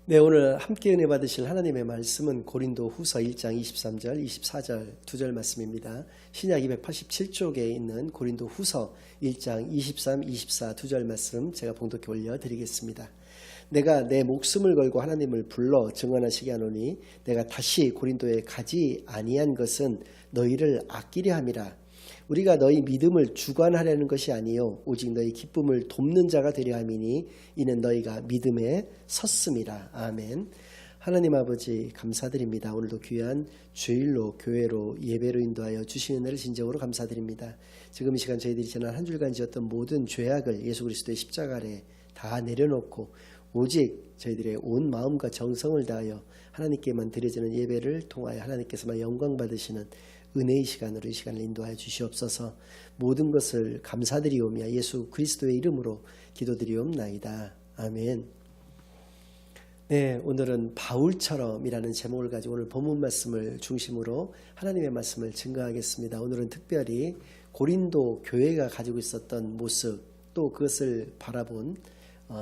네, 오늘 함께 은혜 받으실 하나님의 말씀은 고린도 후서 1장 23절, 24절 두 절 말씀입니다. 신약 287쪽에 있는 고린도 후서 1장 23, 24 두 절 말씀 제가 봉독해 올려드리겠습니다. 내가 내 목숨을 걸고 하나님을 불러 증언하시게 하노니 내가 다시 고린도에 가지 아니한 것은 너희를 아끼려 함이라. 우리가 너희 믿음을 주관하려는 것이 아니요 오직 너희 기쁨을 돕는 자가 되려 함이니 이는 너희가 믿음에 섰음이라. 아멘. 하나님 아버지 감사드립니다. 오늘도 귀한 주일로 교회로 예배로 인도하여 주신 은혜를 진정으로 감사드립니다. 지금 이 시간 저희들이 지난 한 주간 지었던 모든 죄악을 예수 그리스도의 십자가 아래 다 내려놓고 오직 저희들의 온 마음과 정성을 다하여 하나님께만 드려지는 예배를 통하여 하나님께서만 영광 받으시는 은혜의 시간으로 이 시간을 인도하여 주시옵소서. 모든 것을 감사드리오며 예수 그리스도의 이름으로 기도드리옵나이다. 아멘. 네, 오늘은 바울처럼이라는 제목을 가지고 오늘 본문 말씀을 중심으로 하나님의 말씀을 증거하겠습니다. 오늘은 특별히 고린도 교회가 가지고 있었던 모습, 또 그것을 바라본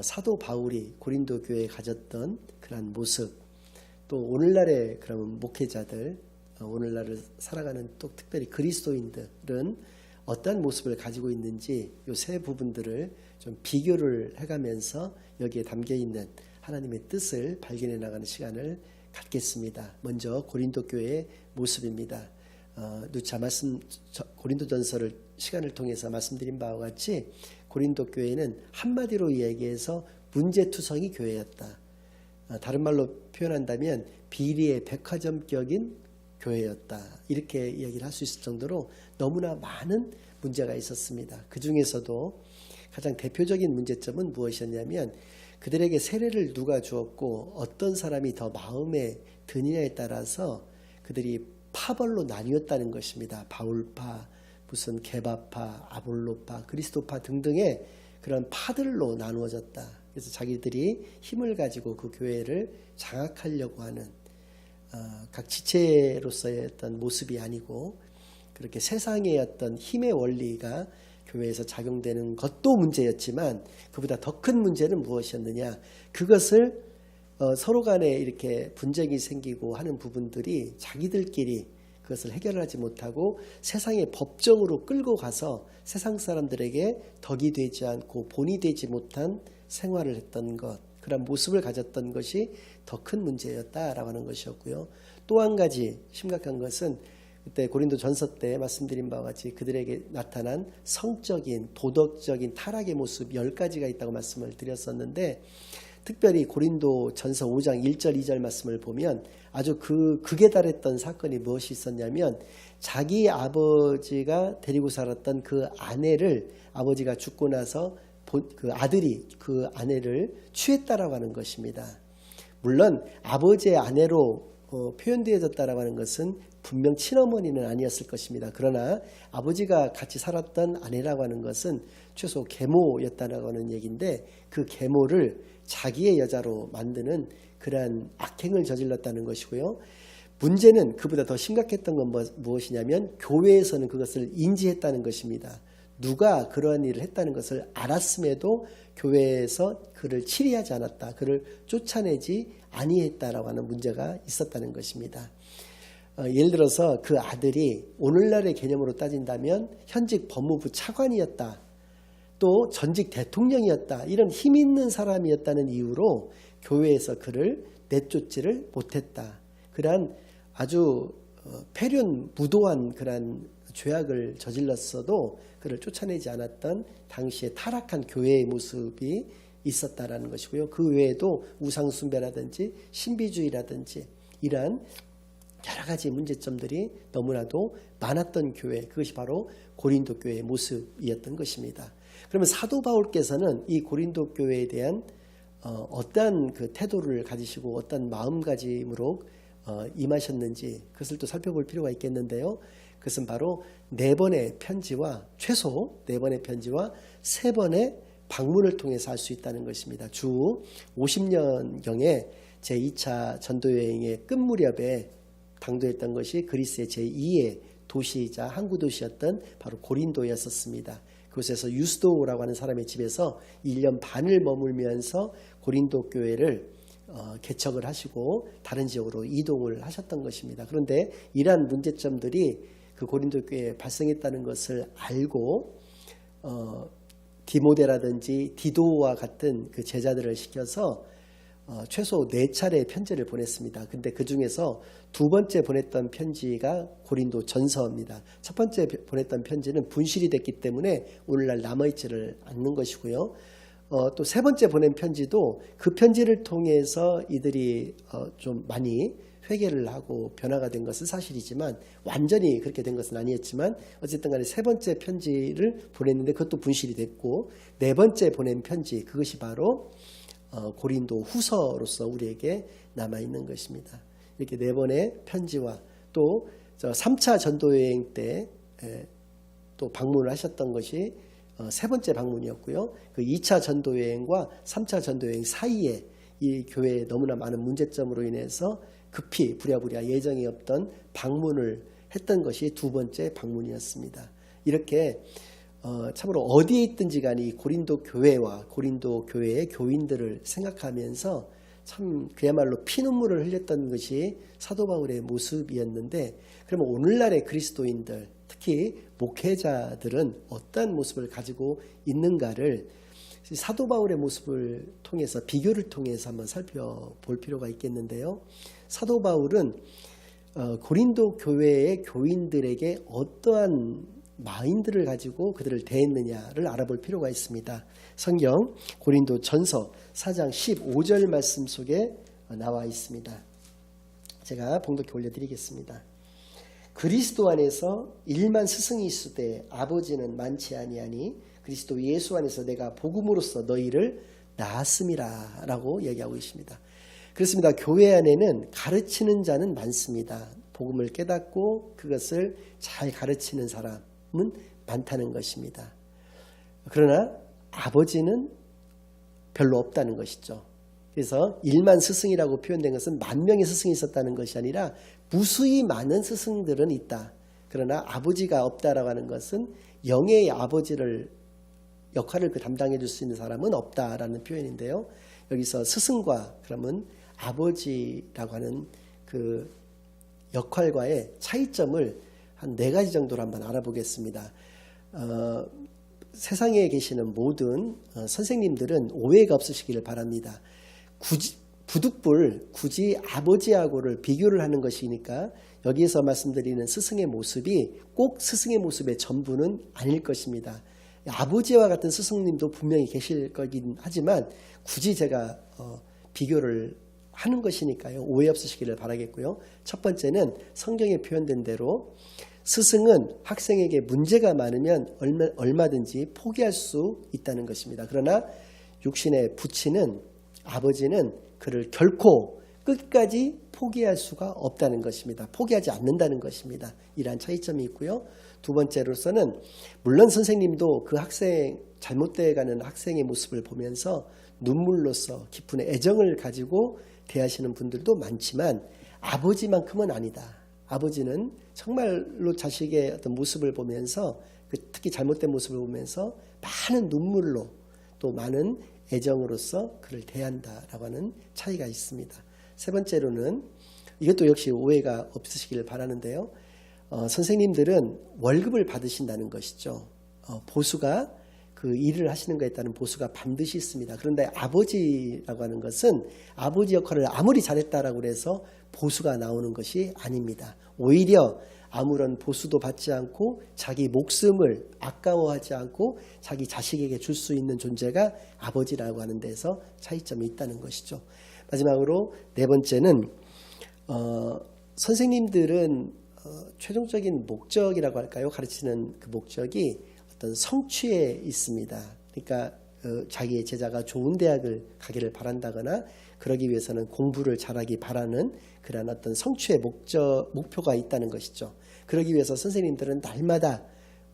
사도 바울이 고린도 교회에 가졌던 그러한 모습, 또 오늘날의 그런 목회자들, 오늘날을 살아가는 또 특별히 그리스도인들은 어떤 모습을 가지고 있는지 이 세 부분들을 좀 비교를 해가면서 여기에 담겨있는 하나님의 뜻을 발견해 나가는 시간을 갖겠습니다. 먼저 고린도 교회의 모습입니다. 누차 고린도전서를 시간을 통해서 말씀드린 바와 같이 고린도 교회는 한마디로 이야기해서 문제투성이 교회였다. 다른 말로 표현한다면 비리의 백화점격인 교회였다. 이렇게 이야기를 할 수 있을 정도로 너무나 많은 문제가 있었습니다. 그 중에서도 가장 대표적인 문제점은 무엇이었냐면 그들에게 세례를 누가 주었고 어떤 사람이 더 마음에 드느냐에 따라서 그들이 파벌로 나뉘었다는 것입니다. 바울파, 무슨 게바파, 아볼로파, 그리스도파 등등의 그런 파들로 나누어졌다. 그래서 자기들이 힘을 가지고 그 교회를 장악하려고 하는 각 지체로서의 어떤 모습이 아니고 그렇게 세상의 어떤 힘의 원리가 교회에서 작용되는 것도 문제였지만 그보다 더 큰 문제는 무엇이었느냐, 그것을 서로 간에 이렇게 분쟁이 생기고 하는 부분들이 자기들끼리 그것을 해결하지 못하고 세상의 법정으로 끌고 가서 세상 사람들에게 덕이 되지 않고 본이 되지 못한 생활을 했던 것, 그런 모습을 가졌던 것이 더 큰 문제였다라고 하는 것이었고요. 또 한 가지 심각한 것은 그때 고린도 전서 때 말씀드린 바와 같이 그들에게 나타난 성적인 도덕적인 타락의 모습 10가지가 있다고 말씀을 드렸었는데, 특별히 고린도 전서 5장 1절 2절 말씀을 보면 아주 극에 달했던 사건이 무엇이 있었냐면 자기 아버지가 데리고 살았던 그 아내를 아버지가 죽고 나서 그 아들이 그 아내를 취했다라고 하는 것입니다. 물론 아버지의 아내로 표현되어졌다라고 하는 것은 분명 친어머니는 아니었을 것입니다. 그러나 아버지가 같이 살았던 아내라고 하는 것은 최소 계모였다라고 하는 얘기인데 그 계모를 자기의 여자로 만드는 그러한 악행을 저질렀다는 것이고요. 문제는 그보다 더 심각했던 건 무엇이냐면 교회에서는 그것을 인지했다는 것입니다. 누가 그러한 일을 했다는 것을 알았음에도 교회에서 그를 치리하지 않았다, 그를 쫓아내지 아니했다라고 하는 문제가 있었다는 것입니다. 예를 들어서 그 아들이 오늘날의 개념으로 따진다면 현직 법무부 차관이었다, 또 전직 대통령이었다, 이런 힘 있는 사람이었다는 이유로 교회에서 그를 내쫓지를 못했다. 그러한 아주 패륜무도한 그러한 죄악을 저질렀어도 그를 쫓아내지 않았던 당시의 타락한 교회의 모습이 있었다라는 것이고요. 그 외에도 우상숭배라든지 신비주의라든지 이러한 여러 가지 문제점들이 너무나도 많았던 교회, 그것이 바로 고린도 교회의 모습이었던 것입니다. 그러면 사도 바울께서는 이 고린도 교회에 대한 어떠한 그 태도를 가지시고 어떤 마음가짐으로 임하셨는지 그것을 또 살펴볼 필요가 있겠는데요. 그것은 바로 4번의 편지와 최소 4번의 편지와 3번의 방문을 통해서 알 수 있다는 것입니다. 주 50년경에 제2차 전도여행의 끝 무렵에 당도했던 것이 그리스의 제2의 도시이자 항구 도시였던 바로 고린도였었습니다. 그곳에서 유스도라고 하는 사람의 집에서 1년 반을 머물면서 고린도 교회를 개척을 하시고 다른 지역으로 이동을 하셨던 것입니다. 그런데 이러한 문제점들이 그 고린도 교회에 발생했다는 것을 알고 디모데라든지 디도와 같은 그 제자들을 시켜서 최소 4차례의 편지를 보냈습니다. 근데 그 중에서 두 번째 보냈던 편지가 고린도 전서입니다. 첫 번째 보냈던 편지는 분실이 됐기 때문에 오늘날 남아있지를 않는 것이고요. 또 세 번째 보낸 편지도 그 편지를 통해서 이들이 좀 많이 회개를 하고 변화가 된 것은 사실이지만 완전히 그렇게 된 것은 아니었지만 어쨌든 간에 세 번째 편지를 보냈는데 그것도 분실이 됐고 네 번째 보낸 편지 그것이 바로 고린도 후서로서 우리에게 남아있는 것입니다. 이렇게 네 번의 편지와 또 3차 전도여행 때 또 방문을 하셨던 것이 세 번째 방문이었고요. 그 2차 전도여행과 3차 전도여행 사이에 이 교회에 너무나 많은 문제점으로 인해서 급히 부랴부랴 예정이 없던 방문을 했던 것이 두 번째 방문이었습니다. 이렇게 참으로 어디에 있든지 간에 이 고린도 교회와 고린도 교회의 교인들을 생각하면서 참 그야말로 피눈물을 흘렸던 것이 사도 바울의 모습이었는데 그러면 오늘날의 그리스도인들 특히 목회자들은 어떤 모습을 가지고 있는가를 사도 바울의 모습을 통해서 비교를 통해서 한번 살펴볼 필요가 있겠는데요. 사도 바울은 고린도 교회의 교인들에게 어떠한 마인드를 가지고 그들을 대했느냐를 알아볼 필요가 있습니다. 성경 고린도 전서 4장 15절 말씀 속에 나와 있습니다. 제가 봉독해 올려드리겠습니다. 그리스도 안에서 일만 스승이 있으되 아버지는 많지 아니하니 그리스도 예수 안에서 내가 복음으로써 너희를 낳았음이라 라고 얘기하고 있습니다. 그렇습니다. 교회 안에는 가르치는 자는 많습니다. 복음을 깨닫고 그것을 잘 가르치는 사람은 많다는 것입니다. 그러나 아버지는 별로 없다는 것이죠. 그래서 일만 스승이라고 표현된 것은 만 명의 스승이 있었다는 것이 아니라 무수히 많은 스승들은 있다. 그러나 아버지가 없다라고 하는 것은 영의 아버지를 역할을 담당해 줄 수 있는 사람은 없다라는 표현인데요. 여기서 스승과 그러면 아버지라고 하는 그 역할과의 차이점을 한 4가지 정도로 한번 알아보겠습니다. 세상에 계시는 모든 선생님들은 오해가 없으시기를 바랍니다. 굳이 아버지하고를 비교를 하는 것이니까 여기에서 말씀드리는 스승의 모습이 꼭 스승의 모습의 전부는 아닐 것입니다. 아버지와 같은 스승님도 분명히 계실 거긴 하지만 굳이 제가 비교를 하는 것이니까요. 오해 없으시기를 바라겠고요. 첫 번째는 성경에 표현된 대로 스승은 학생에게 문제가 많으면 얼마든지 포기할 수 있다는 것입니다. 그러나 육신의 부치는 아버지는 그를 결코 끝까지 포기할 수가 없다는 것입니다. 포기하지 않는다는 것입니다. 이러한 차이점이 있고요. 두 번째로서는 물론 선생님도 그 학생 잘못되어가는 학생의 모습을 보면서 눈물로써 깊은 애정을 가지고 대하시는 분들도 많지만 아버지만큼은 아니다. 아버지는 정말로 자식의 어떤 모습을 보면서 특히 잘못된 모습을 보면서 많은 눈물로 또 많은 애정으로서 그를 대한다라고 하는 차이가 있습니다. 세 번째로는 이것도 역시 오해가 없으시기를 바라는데요. 선생님들은 월급을 받으신다는 것이죠. 보수가 그 일을 하시는 것에 따른 보수가 반드시 있습니다. 그런데 아버지라고 하는 것은 아버지 역할을 아무리 잘했다라고 해서 보수가 나오는 것이 아닙니다. 오히려 아무런 보수도 받지 않고 자기 목숨을 아까워하지 않고 자기 자식에게 줄 수 있는 존재가 아버지라고 하는 데서 차이점이 있다는 것이죠. 마지막으로 네 번째는 선생님들은 최종적인 목적이라고 할까요? 가르치는 그 목적이 어떤 성취에 있습니다. 그러니까 자기의 제자가 좋은 대학을 가기를 바란다거나 그러기 위해서는 공부를 잘하기 바라는 그런 어떤 성취의 목표가 있다는 것이죠. 그러기 위해서 선생님들은 날마다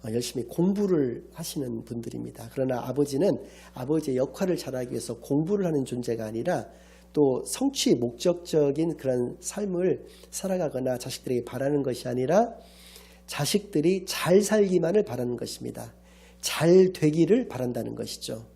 열심히 공부를 하시는 분들입니다. 그러나 아버지는 아버지의 역할을 잘하기 위해서 공부를 하는 존재가 아니라 또 성취 목적적인 그런 삶을 살아가거나 자식들에게 바라는 것이 아니라 자식들이 잘 살기만을 바라는 것입니다. 잘 되기를 바란다는 것이죠.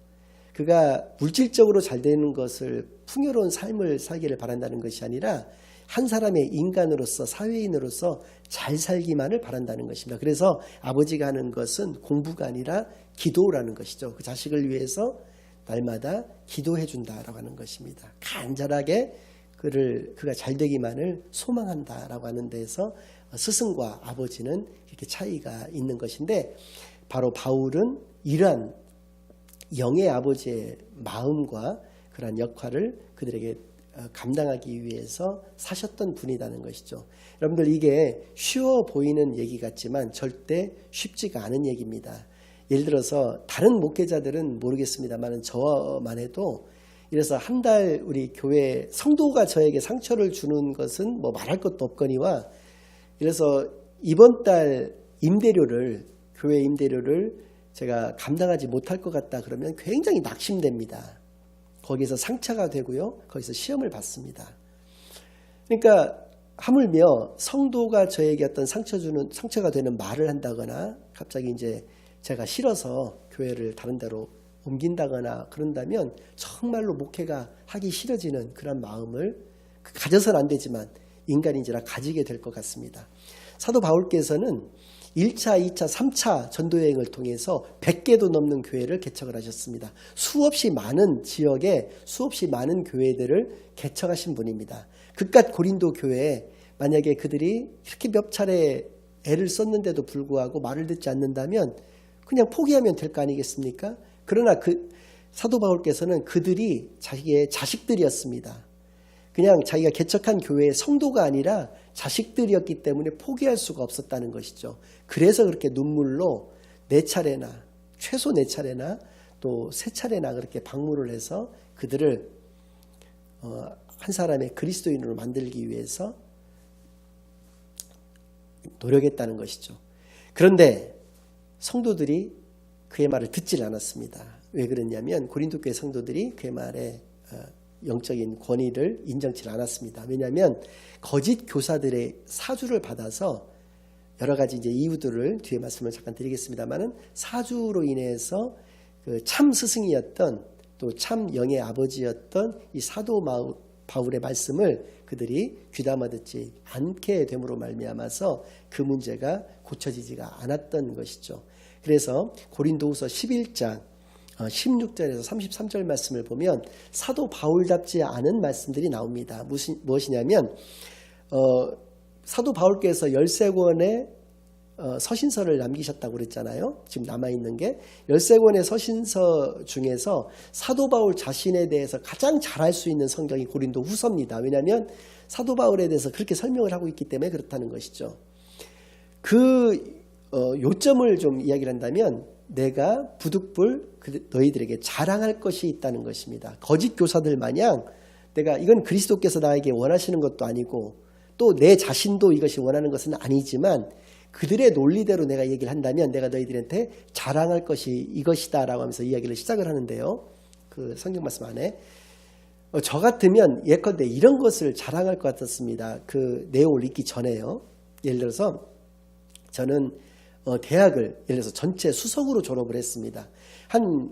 그가 물질적으로 잘 되는 것을 풍요로운 삶을 살기를 바란다는 것이 아니라 한 사람의 인간으로서 사회인으로서 잘 살기만을 바란다는 것입니다. 그래서 아버지가 하는 것은 공부가 아니라 기도라는 것이죠. 그 자식을 위해서 날마다 기도해 준다라고 하는 것입니다. 간절하게 그가 잘 되기만을 소망한다라고 하는 데에서 스승과 아버지는 이렇게 차이가 있는 것인데, 바로 바울은 이러한 영의 아버지의 마음과 그러한 역할을 그들에게 감당하기 위해서 사셨던 분이라는 것이죠. 여러분들, 이게 쉬워 보이는 얘기 같지만 절대 쉽지가 않은 얘기입니다. 예를 들어서 다른 목회자들은 모르겠습니다만 저만 해도, 이래서 한 달 우리 교회 성도가 저에게 상처를 주는 것은 뭐 말할 것도 없거니와, 그래서 이번 달 임대료를, 교회 임대료를 제가 감당하지 못할 것 같다 그러면 굉장히 낙심됩니다. 거기서 상처가 되고요, 거기서 시험을 받습니다. 그러니까 하물며 성도가 저에게 어떤 상처가 되는 말을 한다거나, 갑자기 이제 제가 싫어서 교회를 다른 데로 옮긴다거나 그런다면 정말로 목회가 하기 싫어지는 그런 마음을 가져서는 안 되지만 인간인지라 가지게 될 것 같습니다. 사도 바울께서는 1차, 2차, 3차 전도여행을 통해서 100개도 넘는 교회를 개척을 하셨습니다. 수없이 많은 지역에 수없이 많은 교회들을 개척하신 분입니다. 그깟 고린도 교회에 만약에 그들이 이렇게 몇 차례 애를 썼는데도 불구하고 말을 듣지 않는다면 그냥 포기하면 될 거 아니겠습니까? 그러나 사도 바울께서는 그들이 자기의 자식들이었습니다. 그냥 자기가 개척한 교회의 성도가 아니라 자식들이었기 때문에 포기할 수가 없었다는 것이죠. 그래서 그렇게 눈물로 4차례나, 최소 4차례나 또 3차례나 그렇게 방문을 해서 그들을 한 사람의 그리스도인으로 만들기 위해서 노력했다는 것이죠. 그런데 성도들이 그의 말을 듣질 않았습니다. 왜 그랬냐면 고린도 교회 성도들이 그의 말에 영적인 권위를 인정치 않았습니다. 왜냐하면 거짓 교사들의 사주를 받아서, 여러 가지 이제 이유들을 뒤에 말씀을 잠깐 드리겠습니다만은, 사주로 인해서 그 참 스승이었던 또 참 영의 아버지였던 이 사도 바울의 말씀을 그들이 귀담아 듣지 않게 됨으로 말미암아서 그 문제가 고쳐지지가 않았던 것이죠. 그래서 고린도후서 11장 16절에서 33절 말씀을 보면 사도 바울답지 않은 말씀들이 나옵니다. 무엇이냐면 사도 바울께서 13권의 서신서를 남기셨다고 그랬잖아요. 지금 남아있는 게 13권의 서신서 중에서 사도 바울 자신에 대해서 가장 잘할 수 있는 성경이 고린도 후서입니다. 왜냐하면 사도 바울에 대해서 그렇게 설명을 하고 있기 때문에 그렇다는 것이죠. 요점을 좀 이야기를 한다면, 내가 부득불 너희들에게 자랑할 것이 있다는 것입니다. 거짓 교사들 마냥 내가, 이건 그리스도께서 나에게 원하시는 것도 아니고 또 내 자신도 이것이 원하는 것은 아니지만 그들의 논리대로 내가 얘기를 한다면 내가 너희들한테 자랑할 것이 이것이다 라고 하면서 이야기를 시작을 하는데요. 그 성경 말씀 안에 저 같으면 예컨대 이런 것을 자랑할 것 같았습니다. 그 내용을 읽기 전에요. 예를 들어서 저는 대학을 예를 들어서 전체 수석으로 졸업을 했습니다. 한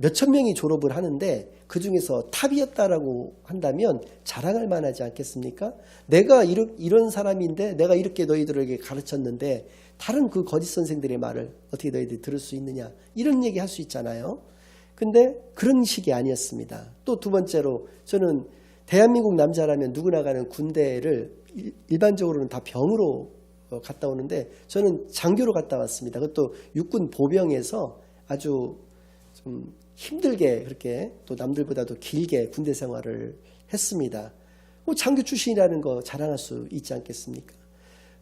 몇천 명이 졸업을 하는데 그 중에서 탑이었다라고 한다면 자랑할 만하지 않겠습니까? 내가 이런 사람인데 내가 이렇게 너희들에게 가르쳤는데 다른 그 거짓 선생들의 말을 어떻게 너희들이 들을 수 있느냐, 이런 얘기 할 수 있잖아요. 근데 그런 식이 아니었습니다. 또 두 번째로, 저는 대한민국 남자라면 누구나 가는 군대를 일반적으로는 다 병으로 갔다 오는데 저는 장교로 갔다 왔습니다. 그것도 육군 보병에서 아주 좀 힘들게, 그렇게 또 남들보다도 길게 군대 생활을 했습니다. 장교 출신이라는 거 자랑할 수 있지 않겠습니까?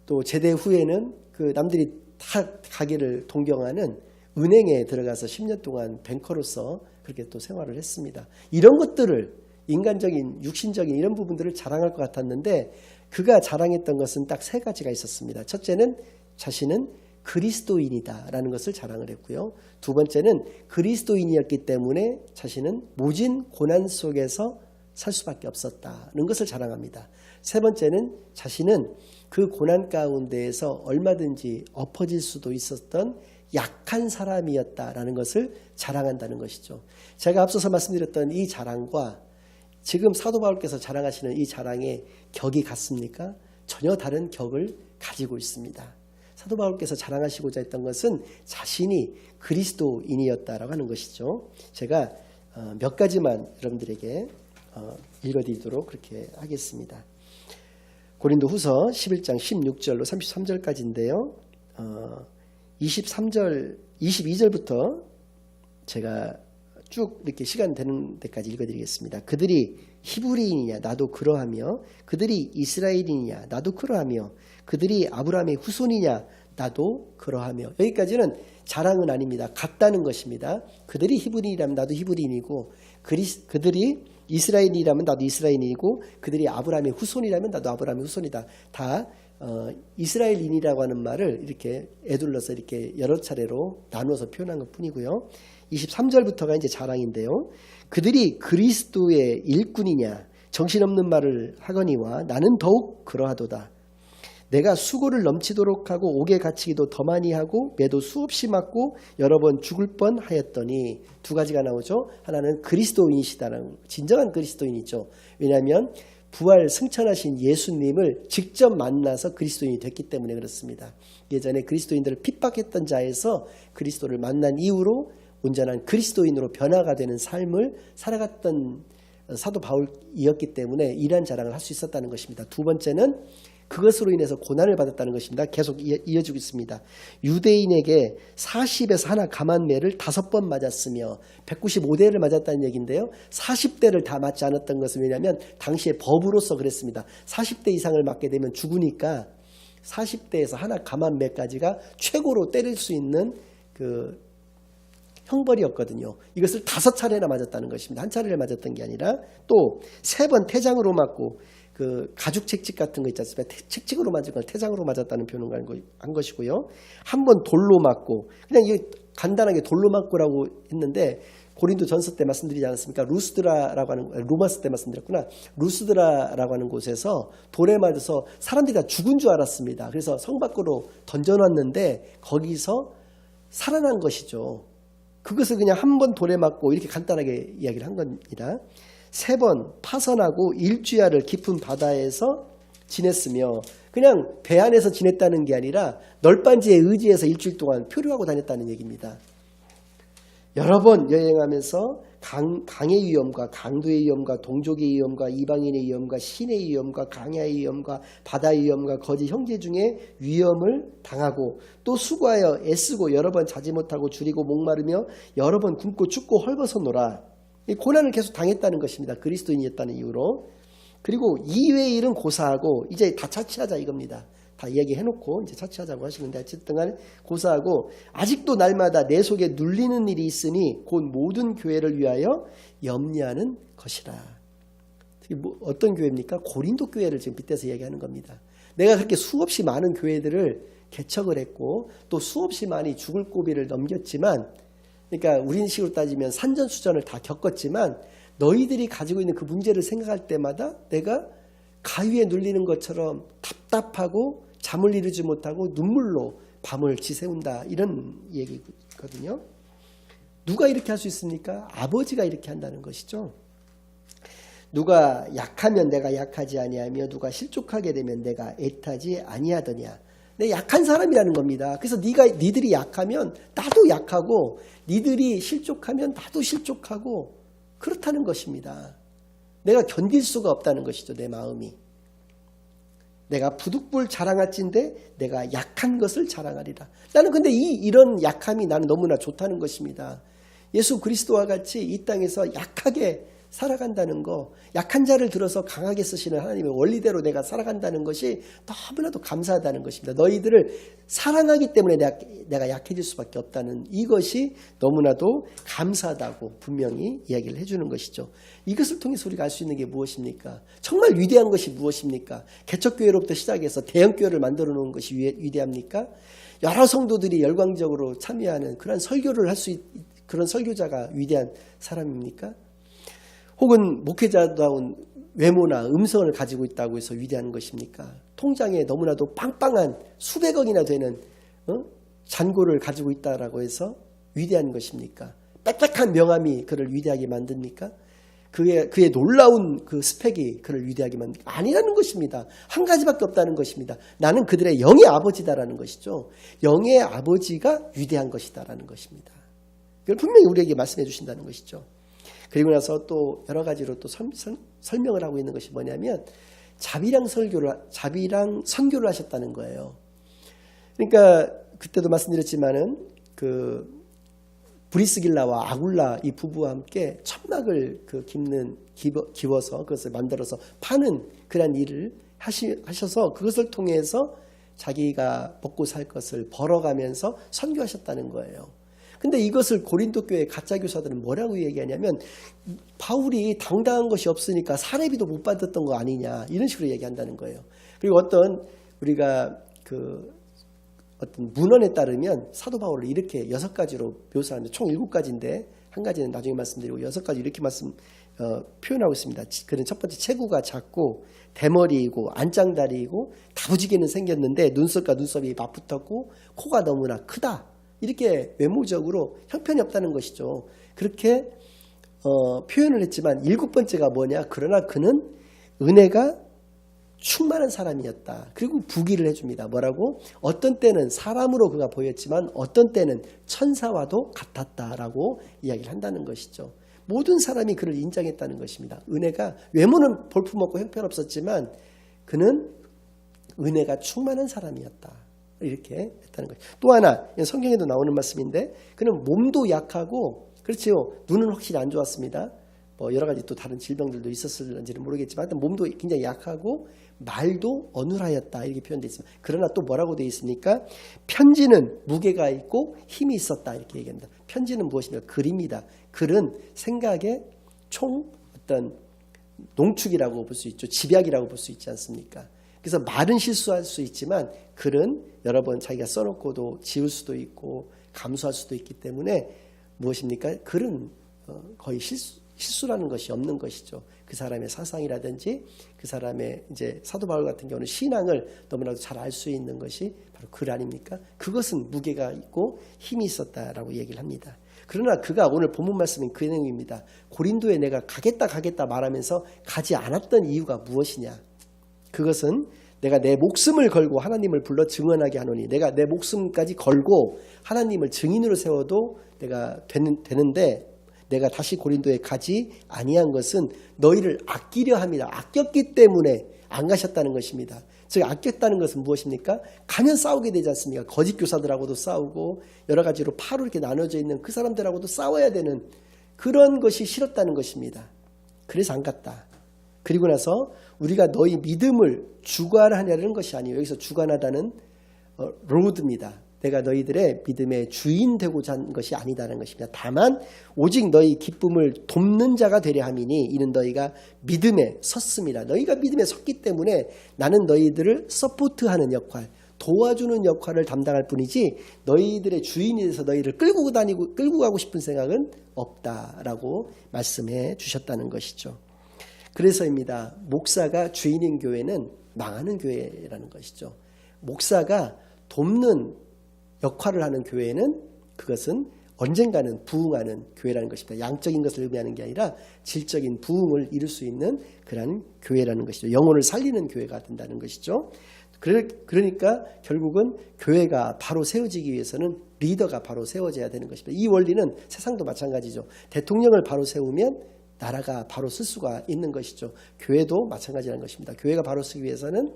또 제대 후에는 그 남들이 다 가기를 동경하는 은행에 들어가서 10년 동안 뱅커로서 그렇게 또 생활을 했습니다. 이런 것들을, 인간적인 육신적인 이런 부분들을 자랑할 것 같았는데 그가 자랑했던 것은 딱 3가지가 있었습니다. 첫째는 자신은 그리스도인이다라는 것을 자랑을 했고요. 두 번째는 그리스도인이었기 때문에 자신은 모진 고난 속에서 살 수밖에 없었다는 것을 자랑합니다. 세 번째는 자신은 그 고난 가운데에서 얼마든지 엎어질 수도 있었던 약한 사람이었다라는 것을 자랑한다는 것이죠. 제가 앞서서 말씀드렸던 이 자랑과 지금 사도 바울께서 자랑하시는 이 자랑의 격이 같습니까? 전혀 다른 격을 가지고 있습니다. 사도 바울께서 자랑하시고자 했던 것은 자신이 그리스도인이었다라고 하는 것이죠. 제가 몇 가지만 여러분들에게 읽어드리도록 그렇게 하겠습니다. 고린도 후서 11장 16절로 33절까지인데요. 22절부터 제가 쭉 이렇게 시간 되는 데까지 읽어드리겠습니다. 그들이 히브리인이냐 나도 그러하며 그들이 이스라엘인이냐 나도 그러하며 그들이 아브라함의 후손이냐 나도 그러하며. 여기까지는 자랑은 아닙니다. 같다는 것입니다. 그들이 히브리인이라면 나도 히브리인이고 그들이 이스라엘이라면 나도 이스라엘인이고 그들이 아브라함의 후손이라면 나도 아브라함의 후손이다. 다 이스라엘인이라고 하는 말을 이렇게 애둘러서 이렇게 여러 차례로 나누어서 표현한 것 뿐이고요. 23절부터가 이제 자랑인데요. 그들이 그리스도의 일꾼이냐 정신없는 말을 하거니와 나는 더욱 그러하도다. 내가 수고를 넘치도록 하고 옥에 갇히기도 더 많이 하고 매도 수없이 맞고 여러 번 죽을 뻔하였더니. 두 가지가 나오죠. 하나는 그리스도인이시다는 진정한 그리스도인이죠. 왜냐하면 부활 승천하신 예수님을 직접 만나서 그리스도인이 됐기 때문에 그렇습니다. 예전에 그리스도인들을 핍박했던 자에서 그리스도를 만난 이후로 온전한 그리스도인으로 변화가 되는 삶을 살아갔던 사도 바울이었기 때문에 이러한 자랑을 할 수 있었다는 것입니다. 두 번째는 그것으로 인해서 고난을 받았다는 것입니다. 계속 이어지고 있습니다. 유대인에게 40에서 하나 감한 매를 5번 맞았으며 195대를 맞았다는 얘기인데요. 40대를 다 맞지 않았던 것은 왜냐하면 당시의 법으로서 그랬습니다. 40대 이상을 맞게 되면 죽으니까 40대에서 하나 감한 매까지가 최고로 때릴 수 있는 그 형벌이었거든요. 이것을 5차례나 맞았다는 것입니다. 한 차례를 맞았던 게 아니라 또 3번 태장으로 맞고 그 가죽 책찍 같은 거 있지 않습니까? 책찍으로 맞은 걸 태장으로 맞았다는 표현을 한 것이고요. 한 번 돌로 맞고 그냥 이게 간단하게 돌로 맞고라고 했는데 고린도 전서 때 말씀드리지 않았습니까? 루스드라라고 하는 로마서 때 말씀드렸구나. 루스드라라고 하는 곳에서 돌에 맞아서 사람들이 다 죽은 줄 알았습니다. 그래서 성 밖으로 던져놨는데 거기서 살아난 것이죠. 그것을 그냥 한 번 돌에 맞고 이렇게 간단하게 이야기를 한 겁니다. 3번 파선하고 일주야를 깊은 바다에서 지냈으며 그냥 배 안에서 지냈다는 게 아니라 널빤지에 의지해서 일주일 동안 표류하고 다녔다는 얘기입니다. 여러 번 여행하면서 강의 위험과 강도의 위험과 동족의 위험과 이방인의 위험과 신의 위험과 강야의 위험과 바다의 위험과 거짓 형제 중에 위험을 당하고 또 수고하여 애쓰고 여러 번 자지 못하고 줄이고 목마르며 여러 번 굶고 춥고 헐벗어 놀아. 이 고난을 계속 당했다는 것입니다. 그리스도인이었다는 이유로. 그리고 이외의 일은 고사하고 이제 다 차치하자 이겁니다. 다 이야기해놓고 이제 차치하자고 하시는데 어쨌든 간에 고사하고 아직도 날마다 내 속에 눌리는 일이 있으니 곧 모든 교회를 위하여 염려하는 것이라. 어떤 교회입니까? 고린도 교회를 지금 빗대서 이야기하는 겁니다. 내가 그렇게 수없이 많은 교회들을 개척을 했고 또 수없이 많이 죽을 고비를 넘겼지만 그러니까 우리 식으로 따지면 산전수전을 다 겪었지만 너희들이 가지고 있는 그 문제를 생각할 때마다 내가 가위에 눌리는 것처럼 답답하고 잠을 이루지 못하고 눈물로 밤을 지새운다 이런 얘기거든요. 누가 이렇게 할 수 있습니까? 아버지가 이렇게 한다는 것이죠. 누가 약하면 내가 약하지 아니하며 누가 실족하게 되면 내가 애타지 아니하더냐. 내 약한 사람이라는 겁니다. 그래서 니들이 약하면 나도 약하고 니들이 실족하면 나도 실족하고 그렇다는 것입니다. 내가 견딜 수가 없다는 것이죠. 내 마음이. 내가 부득불 자랑할진데 내가 약한 것을 자랑하리라. 나는 근데 이런 약함이 나는 너무나 좋다는 것입니다. 예수 그리스도와 같이 이 땅에서 약하게 살아간다는 거, 약한 자를 들어서 강하게 쓰시는 하나님의 원리대로 내가 살아간다는 것이 너무나도 감사하다는 것입니다. 너희들을 사랑하기 때문에 내가 약해질 수밖에 없다는 이것이 너무나도 감사하다고 분명히 이야기를 해주는 것이죠. 이것을 통해서 우리가 알 수 있는 게 무엇입니까? 정말 위대한 것이 무엇입니까? 개척교회로부터 시작해서 대형교회를 만들어 놓은 것이 위대합니까? 여러 성도들이 열광적으로 참여하는 그런 설교를 할 수 그런 설교자가 위대한 사람입니까? 혹은 목회자다운 외모나 음성을 가지고 있다고 해서 위대한 것입니까? 통장에 너무나도 빵빵한 수백억이나 되는 잔고를 가지고 있다라고 해서 위대한 것입니까? 빽빽한 명함이 그를 위대하게 만듭니까? 그의 놀라운 그 스펙이 그를 위대하게 만듭니까? 아니라는 것입니다. 한 가지밖에 없다는 것입니다. 나는 그들의 영의 아버지다라는 것이죠. 영의 아버지가 위대한 것이다라는 것입니다. 그걸 분명히 우리에게 말씀해 주신다는 것이죠. 그리고 나서 또 여러 가지로 또 설명을 하고 있는 것이 뭐냐면 자비랑 선교를 하셨다는 거예요. 그러니까 그때도 말씀드렸지만은 그 브리스길라와 아굴라 이 부부와 함께 천막을 기워서 그것을 만들어서 파는 그런 일을 하셔서 그것을 통해서 자기가 먹고 살 것을 벌어가면서 선교하셨다는 거예요. 근데 이것을 고린도 교회 가짜 교사들은 뭐라고 얘기하냐면 바울이 당당한 것이 없으니까 사례비도 못 받았던 거 아니냐 이런 식으로 얘기한다는 거예요. 그리고 우리가 어떤 문헌에 따르면 사도 바울을 이렇게 6가지로 묘사하는데 총 7가지인데 한 가지는 나중에 말씀드리고 6가지 이렇게 표현하고 있습니다. 그는 첫 번째 체구가 작고 대머리이고 안짱다리이고 다부지게는 생겼는데 눈썹과 눈썹이 맞붙었고 코가 너무나 크다. 이렇게 외모적으로 형편이 없다는 것이죠. 그렇게 표현을 했지만 7번째가 뭐냐? 그러나 그는 은혜가 충만한 사람이었다. 그리고 부기를 해줍니다. 뭐라고? 어떤 때는 사람으로 그가 보였지만 어떤 때는 천사와도 같았다라고 이야기를 한다는 것이죠. 모든 사람이 그를 인정했다는 것입니다. 은혜가 외모는 볼품없고 형편없었지만 그는 은혜가 충만한 사람이었다. 이렇게 했다는 거죠. 또 하나 성경에도 나오는 말씀인데 그는 몸도 약하고 그렇지요. 눈은 확실히 안 좋았습니다. 여러 가지 또 다른 질병들도 있었을지는 모르겠지만 하여튼 몸도 굉장히 약하고 말도 어눌하였다 이렇게 표현되어 있습니다. 그러나 또 뭐라고 되어 있습니까? 편지는 무게가 있고 힘이 있었다 이렇게 얘기합니다. 편지는 무엇입니까? 글입니다. 글은 생각의 어떤 농축이라고 볼 수 있죠. 집약이라고 볼 수 있지 않습니까? 그래서 말은 실수할 수 있지만 글은 여러 번 자기가 써놓고도 지울 수도 있고 감수할 수도 있기 때문에 무엇입니까? 글은 거의 실수라는 것이 없는 것이죠. 그 사람의 사상이라든지 그 사람의 이제 사도 바울 같은 경우는 신앙을 너무나도 잘 알 수 있는 것이 바로 글 아닙니까? 그것은 무게가 있고 힘이 있었다라고 얘기를 합니다. 그러나 그가 오늘 본문 말씀은 그 내용입니다. 고린도에 내가 가겠다 말하면서 가지 않았던 이유가 무엇이냐? 그것은 내가 내 목숨을 걸고 하나님을 불러 증언하게 하노니 내가 내 목숨까지 걸고 하나님을 증인으로 세워도 내가 되는데 내가 다시 고린도에 가지 아니한 것은 너희를 아끼려 합니다. 아꼈기 때문에 안 가셨다는 것입니다. 즉 아꼈다는 것은 무엇입니까? 가면 싸우게 되지 않습니까? 거짓 교사들하고도 싸우고 여러 가지로 파로 이렇게 나눠져 있는 그 사람들하고도 싸워야 되는 그런 것이 싫었다는 것입니다. 그래서 안 갔다. 그리고 나서 우리가 너희 믿음을 주관하려는 것이 아니에요. 여기서 주관하다는 로드입니다. 내가 너희들의 믿음의 주인 되고자 한 것이 아니다라는 것입니다. 다만 오직 너희 기쁨을 돕는 자가 되려 함이니 이는 너희가 믿음에 섰습니다. 너희가 믿음에 섰기 때문에 나는 너희들을 서포트하는 역할, 도와주는 역할을 담당할 뿐이지 너희들의 주인이 돼서 너희를 끌고 가고 싶은 생각은 없다라고 말씀해 주셨다는 것이죠. 그래서입니다. 목사가 주인인 교회는 망하는 교회라는 것이죠. 목사가 돕는 역할을 하는 교회는 그것은 언젠가는 부흥하는 교회라는 것입니다. 양적인 것을 의미하는 게 아니라 질적인 부흥을 이룰 수 있는 그런 교회라는 것이죠. 영혼을 살리는 교회가 된다는 것이죠. 그러니까 결국은 교회가 바로 세워지기 위해서는 리더가 바로 세워져야 되는 것입니다. 이 원리는 세상도 마찬가지죠. 대통령을 바로 세우면 나라가 바로 쓸 수가 있는 것이죠. 교회도 마찬가지라는 것입니다. 교회가 바로 서기 위해서는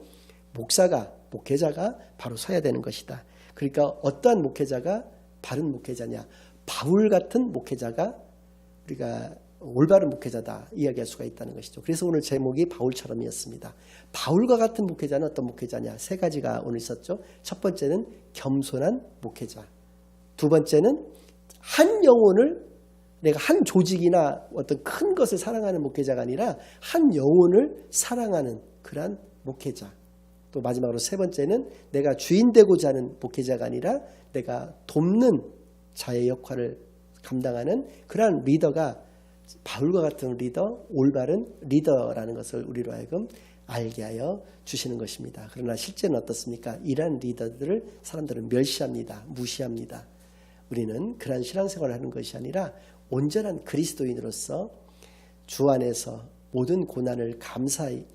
목회자가 바로 서야 되는 것이다. 그러니까 어떠한 목회자가 바른 목회자냐? 바울 같은 목회자가 우리가 올바른 목회자다 이야기할 수가 있다는 것이죠. 그래서 오늘 제목이 바울처럼이었습니다. 바울과 같은 목회자는 어떤 목회자냐? 3가지가 오늘 있었죠. 첫 번째는 겸손한 목회자. 두 번째는 한 영혼을 내가 한 조직이나 어떤 큰 것을 사랑하는 목회자가 아니라 한 영혼을 사랑하는 그러한 목회자. 또 마지막으로 3번째는 내가 주인 되고자 하는 목회자가 아니라 내가 돕는 자의 역할을 감당하는 그러한 리더가 바울과 같은 리더, 올바른 리더라는 것을 우리로 하여금 알게 하여 주시는 것입니다. 그러나 실제는 어떻습니까? 이러한 리더들을 사람들은 멸시합니다. 무시합니다. 우리는 그러한 신앙생활을 하는 것이 아니라 온전한 그리스도인으로서 주 안에서 모든 고난을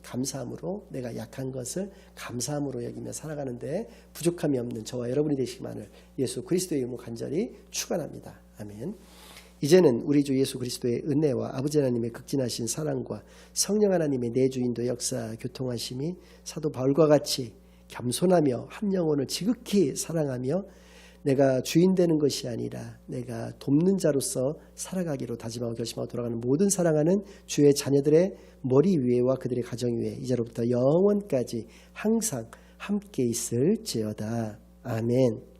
감사함으로 내가 약한 것을 감사함으로 여기며 살아가는데 부족함이 없는 저와 여러분이 되시기만을 예수 그리스도의 이름으로 간절히 축원합니다. 아멘. 이제는 우리 주 예수 그리스도의 은혜와 아버지 하나님의 극진하신 사랑과 성령 하나님의 내주인도 역사 교통하심이 사도 바울과 같이 겸손하며 한 영혼을 지극히 사랑하며 내가 주인 되는 것이 아니라 내가 돕는 자로서 살아가기로 다짐하고 결심하고 돌아가는 모든 사랑하는 주의 자녀들의 머리 위에와 그들의 가정 위에 이제로부터 영원까지 항상 함께 있을지어다. 아멘.